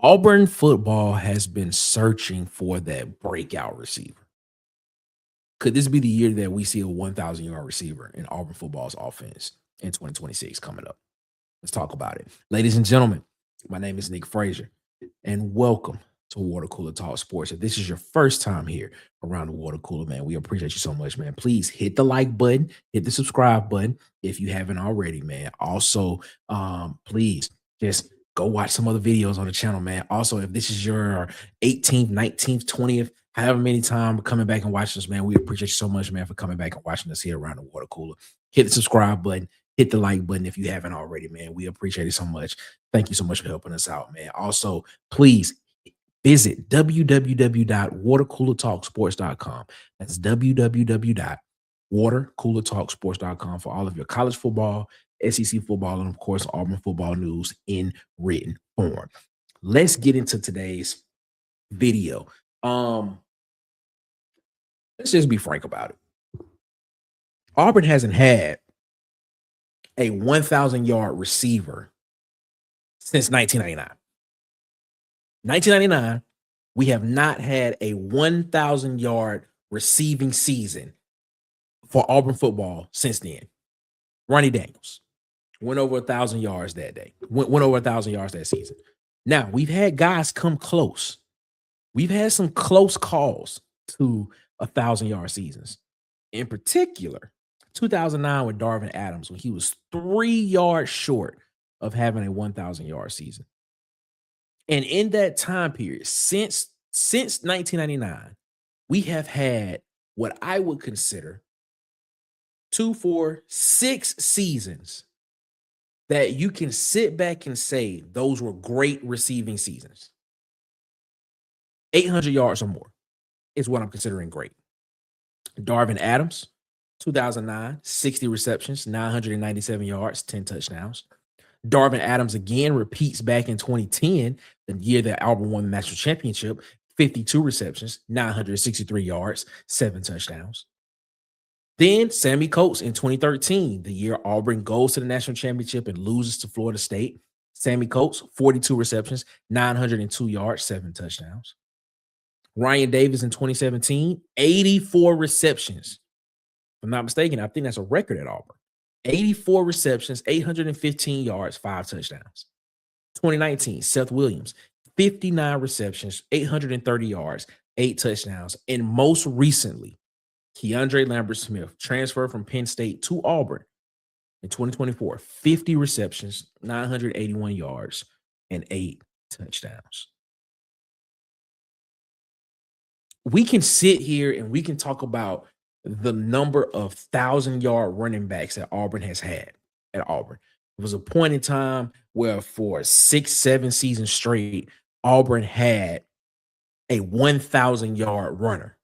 Auburn football has been searching for that breakout receiver. Could this be the year that we see a 1,000-yard receiver in Auburn football's offense in 2026 coming up? Let's talk about it. Ladies and gentlemen, my name is Nick Frazier, and welcome to Water Cooler Talk Sports. If this is your first time here around the water cooler, man, we appreciate you so much, man. Please hit the like button, hit the subscribe button if you haven't already, man. Also, please just go watch some other videos on the channel, man. Also, if this is your 18th, 19th, 20th, however many time coming back and watching us, man, we appreciate you so much, man, for coming back and watching us here around the water cooler. Hit the subscribe button, hit the like button if you haven't already, man. We appreciate it so much. Thank you so much for helping us out, man. Also, please visit www.watercoolertalksports.com. That's www.watercoolertalksports.com for all of your college football, SEC football, and of course, Auburn football news in written form. Let's get into today's video. Let's just be frank about it. Auburn hasn't had a 1,000-yard receiver since 1999. 1999, we have not had a 1,000-yard receiving season for Auburn football since then. Ronnie Daniels went over 1,000 yards that day, went over 1,000 yards that season. Now, we've had guys come close. We've had some close calls to 1,000-yard seasons. In particular, 2009 with Darvin Adams, when he was 3 yards short of having a 1,000-yard season. And in that time period, since 1999, we have had what I would consider 2, 4, 6 seasons that you can sit back and say those were great receiving seasons. 800 yards or more is what I'm considering great. Darvin Adams, 2009, 60 receptions, 997 yards, 10 touchdowns. Darvin Adams again repeats back in 2010, the year that Auburn won the national championship, 52 receptions, 963 yards, 7 touchdowns. Then Sammy Coates in 2013, the year Auburn goes to the national championship and loses to Florida State. Sammy Coates, 42 receptions, 902 yards, 7 touchdowns. Ryan Davis in 2017, 84 receptions. If I'm not mistaken, I think that's a record at Auburn. 84 receptions, 815 yards, 5 touchdowns. 2019, Seth Williams, 59 receptions, 830 yards, 8 touchdowns. And most recently, Keandre Lambert-Smith transferred from Penn State to Auburn in 2024, 50 receptions, 981 yards, and 8 touchdowns. We can sit here and we can talk about the number of 1,000-yard running backs that Auburn has had at Auburn. It was a point in time where for 6, 7 seasons straight, Auburn had a 1,000-yard runner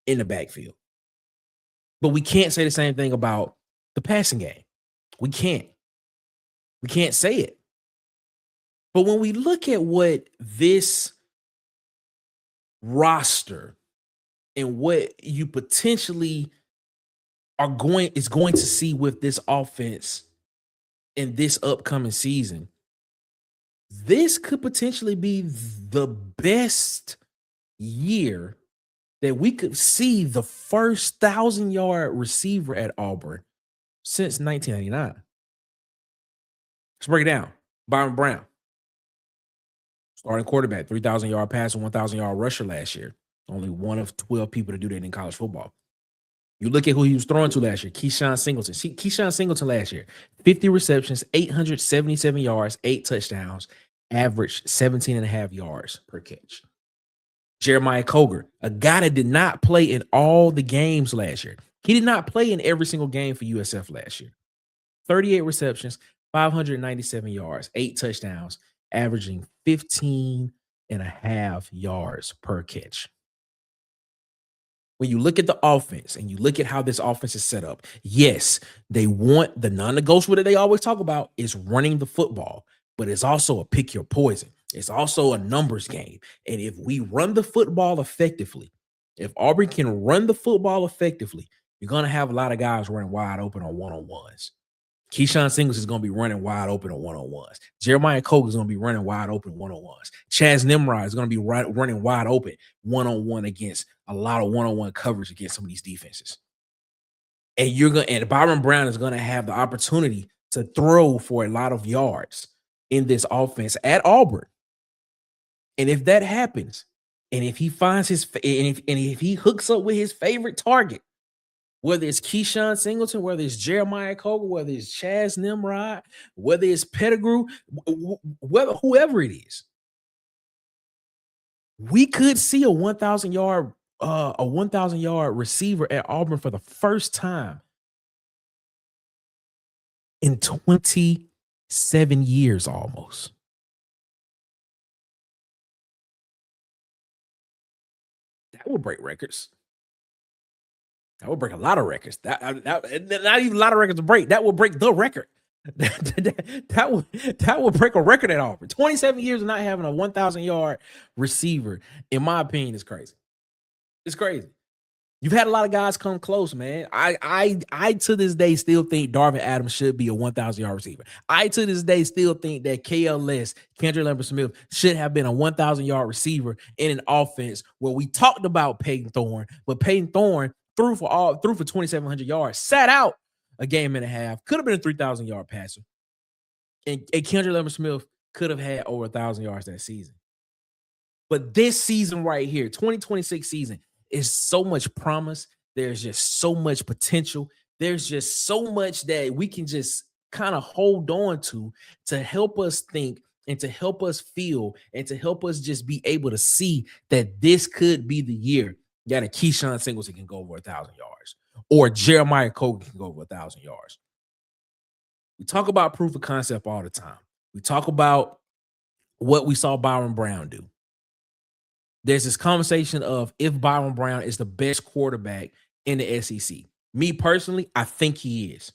in the backfield. But we can't say the same thing about the passing game. We can't say it. But when we look at what this roster and what you potentially is going to see with this offense in this upcoming season, this could potentially be the best year that we could see the first 1,000-yard receiver at Auburn since 1999. Let's break it down. Byron Brown, starting quarterback, 3,000-yard passer, 1,000-yard rusher last year. Only one of 12 people to do that in college football. You look at who he was throwing to last year, Keyshawn Singleton. Keyshawn Singleton last year, 50 receptions, 877 yards, 8 touchdowns, averaged 17.5 yards per catch. Jeremiah Coger, a guy that did not play in all the games last year. He did not play in every single game for USF last year. 38 receptions, 597 yards, 8 touchdowns, averaging 15.5 yards per catch. When you look at the offense and you look at how this offense is set up, yes, they want the non-negotiable that they always talk about is running the football, but it's also a pick your poison. It's also a numbers game. And if we run the football effectively, if Auburn can run the football effectively, you're going to have a lot of guys running wide open on one-on-ones. Keyshawn Singles is going to be running wide open on one-on-ones. Jeremiah Coke is going to be running wide open one-on-ones. Chaz Nimrod is going to be running wide open one-on-one against a lot of one-on-one coverage against some of these defenses. And Byron Brown is going to have the opportunity to throw for a lot of yards in this offense at Auburn. And if that happens, and if he finds if he hooks up with his favorite target, whether it's Keyshawn Singleton, whether it's Jeremiah Coker, whether it's Chaz Nimrod, whether it's Pettigrew, whoever it is, we could see a 1,000 yard receiver at Auburn for the first time in 27 years almost. That would break records. That would break a lot of records. That not even a lot of records to break. That would break the record. that would break a record at Auburn. 27 years of not having a 1,000 yard receiver, in my opinion, is crazy. It's crazy. You've had a lot of guys come close, man. I to this day still think Darvin Adams should be a 1,000 yard receiver. I to this day still think that KLS, Kendrick Lambert-Smith, should have been a 1,000 yard receiver in an offense where we talked about Peyton Thorne, but Peyton Thorne threw for 2,700 yards, sat out a game and a half, could have been a 3,000 yard passer, and Kendrick Lambert-Smith could have had over 1,000 yards that season. But this season right here, 2026 season, is so much promise. There's just so much potential. There's just so much that we can just kind of hold on to help us think and to help us feel and to help us just be able to see that this could be the year that a Keyshawn Singleton can go over 1,000 yards or Jeremiah Coker can go over 1,000 yards. We talk about proof of concept all the time. We talk about what we saw Byron Brown do. There's this conversation of if Byron Brown is the best quarterback in the SEC. Me personally, I think he is.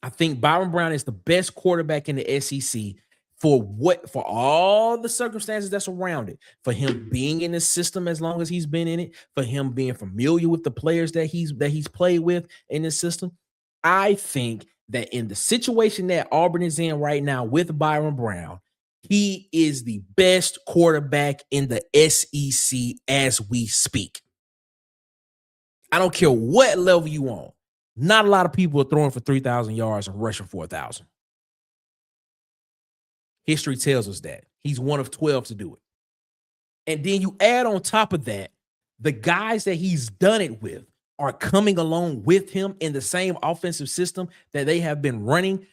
I think Byron Brown is the best quarterback in the SEC for all the circumstances that's around it, for him being in the system as long as he's been in it, for him being familiar with the players that he's played with in the system. I think that in the situation that Auburn is in right now with Byron Brown, he is the best quarterback in the SEC as we speak. I don't care what level you on. Not a lot of people are throwing for 3,000 yards and rushing for 1,000. History tells us that. He's one of 12 to do it. And then you add on top of that, the guys that he's done it with are coming along with him in the same offensive system that they have been running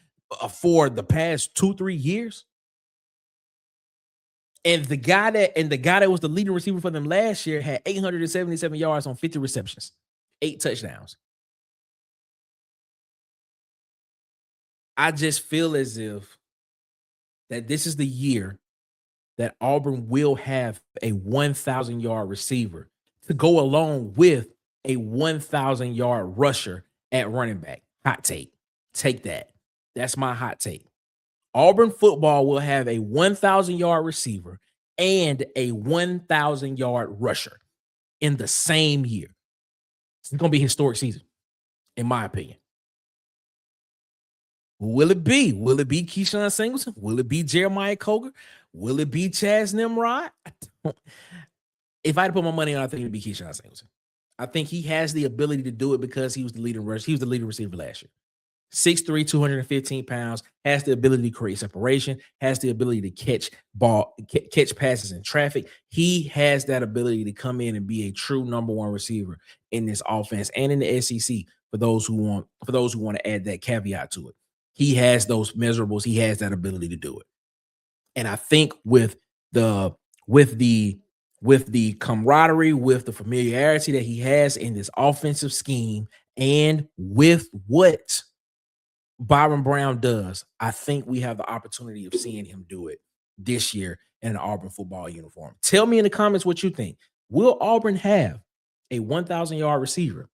for the past 2-3 years. And the guy that was the leading receiver for them last year had 877 yards on 50 receptions, 8 touchdowns. I just feel as if that this is the year that Auburn will have a 1,000 yard receiver to go along with a 1,000 yard rusher at running back. Hot take. Take that. That's my hot take. Auburn football will have a 1,000 yard receiver and a 1,000 yard rusher in the same year. It's going to be a historic season, in my opinion. Will it be? Will it be Keyshawn Singleton? Will it be Jeremiah Coker? Will it be Chaz Nimrod? If I had to put my money on, I think it would be Keyshawn Singleton. I think he has the ability to do it because he was the leading rusher. He was the leading receiver last year. 6'3", 215 pounds, has the ability to create separation, has the ability to catch passes in traffic. He has that ability to come in and be a true number one receiver in this offense and in the SEC for those who want to add that caveat to it. He has those measurables. He has that ability to do it. And I think with the camaraderie, with the familiarity that he has in this offensive scheme, and with what Byron Brown does, I think we have the opportunity of seeing him do it this year in an Auburn football uniform. Tell me in the comments what you think. Will Auburn have a 1,000 yard receiver?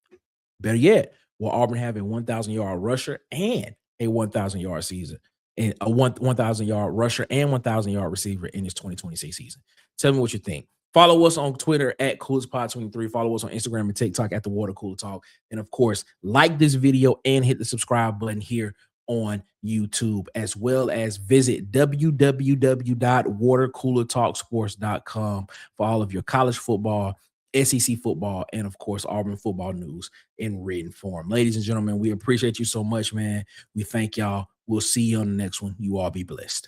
Better yet, will Auburn have a 1,000 yard rusher and a 1,000 yard season, and a 1,000 yard rusher and 1,000 yard receiver in this 2026 season? Tell me what you think. Follow us on Twitter at CoolestPod23. Follow us on Instagram and TikTok at The Water Cooler Talk. And of course, like this video and hit the subscribe button here on YouTube, as well as visit www.watercoolertalksports.com for all of your college football, SEC football, and of course, Auburn football news in written form. Ladies and gentlemen, we appreciate you so much, man. We thank y'all. We'll see you on the next one. You all be blessed.